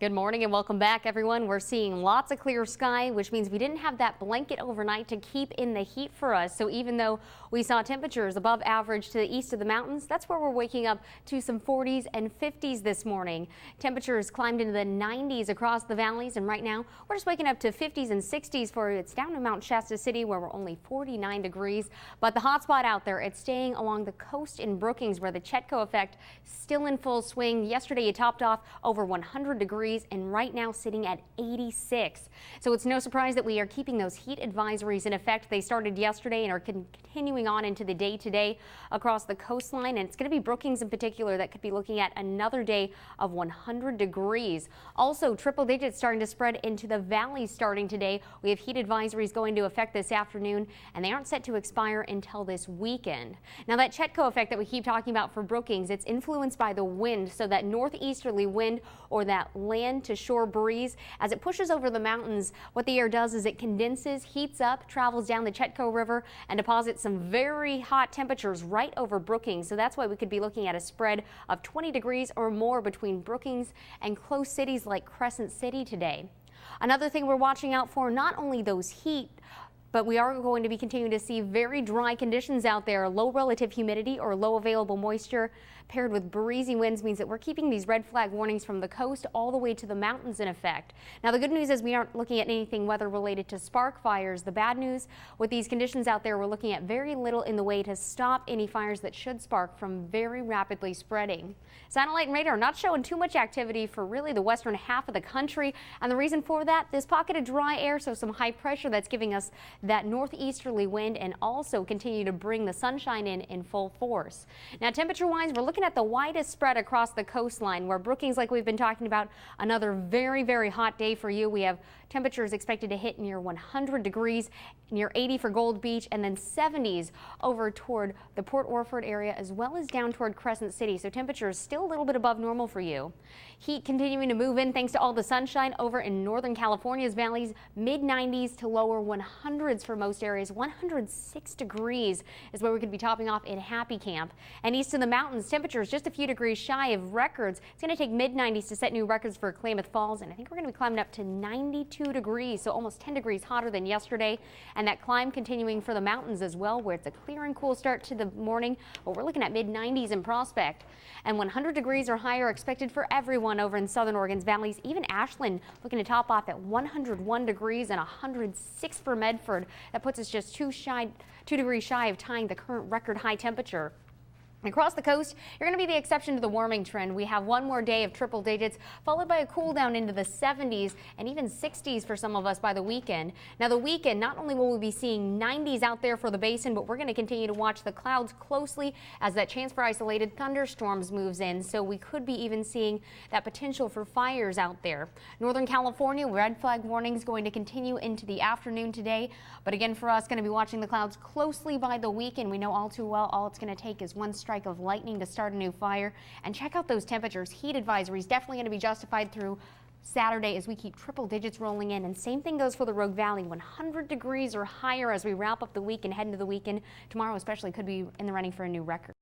Good morning and welcome back, everyone. We're seeing lots of clear sky, which means we didn't have that blanket overnight to keep in the heat for us. So even though we saw temperatures above average to the east of the mountains, that's where we're waking up to some 40s and 50s this morning. Temperatures climbed into the 90s across the valleys, and right now we're just waking up to 50s and 60s for it's down in Mount Shasta City where we're only 49 degrees. But the hot spot out there, it's staying along the coast in Brookings where the Chetco effect still in full swing. Yesterday it topped off over 100 degrees. And right now sitting at 86. So it's no surprise that we are keeping those heat advisories in effect. They started yesterday and are continuing on into the day today across the coastline. And it's going to be Brookings in particular that could be looking at another day of 100 degrees. Also, triple digits starting to spread into the valleys starting today. We have heat advisories going into effect this afternoon, and they aren't set to expire until this weekend. Now, that Chetco effect that we keep talking about for Brookings, it's influenced by the wind, so that northeasterly wind or that land to shore breeze as it pushes over the mountains. What the air does is it condenses, heats up, travels down the Chetco River and deposits some very hot temperatures right over Brookings. So that's why we could be looking at a spread of 20 degrees or more between Brookings and close cities like Crescent City today. Another thing we're watching out for, not only those heat, but we are going to be continuing to see very dry conditions out there. Low relative humidity or low available moisture paired with breezy winds means that we're keeping these red flag warnings from the coast all the way to the mountains in effect. Now, the good news is we aren't looking at anything weather related to spark fires. The bad news with these conditions out there, we're looking at very little in the way to stop any fires that should spark from very rapidly spreading. Satellite and radar not showing too much activity for really the western half of the country. And the reason for that, this pocket of dry air, so some high pressure that's giving us that northeasterly wind and also continue to bring the sunshine in full force. Now, temperature wise, we're looking at the widest spread across the coastline where Brookings, like we've been talking about, another very hot day for you. We have temperatures expected to hit near 100 degrees, near 80 for Gold Beach, and then 70s over toward the Port Orford area as well as down toward Crescent City. So temperatures still a little bit above normal for you. Heat continuing to move in thanks to all the sunshine over in northern California's valleys, mid 90s to lower 100s for most areas. 106 degrees is where we could be topping off in Happy Camp. And east of the mountains, temperatures just a few degrees shy of records. It's going to take mid 90s to set new records for Klamath Falls, and I think we're going to be climbing up to 92 degrees, so almost 10 degrees hotter than yesterday. And that climb continuing for the mountains as well, where it's a clear and cool start to the morning, but we're looking at mid 90s in Prospect. And 100 degrees or higher expected for everyone over in southern Oregon's valleys. Even Ashland looking to top off at 101 degrees and 106 for Medford. That puts us just 2 degrees shy of tying the current record high temperature. Across the coast, you're going to be the exception to the warming trend. We have one more day of triple digits, followed by a cool down into the 70s and even 60s for some of us by the weekend. Now, the weekend, not only will we be seeing 90s out there for the basin, but we're going to continue to watch the clouds closely as that chance for isolated thunderstorms moves in. So we could be even seeing that potential for fires out there. Northern California, red flag warnings going to continue into the afternoon today. But again, for us, going to be watching the clouds closely by the weekend. We know all too well all it's going to take is one strike of lightning to start a new fire. And check out those temperatures. Heat advisories definitely going to be justified through Saturday as we keep triple digits rolling in. And same thing goes for the Rogue Valley, 100 degrees or higher as we wrap up the week and head into the weekend. Tomorrow especially could be in the running for a new record.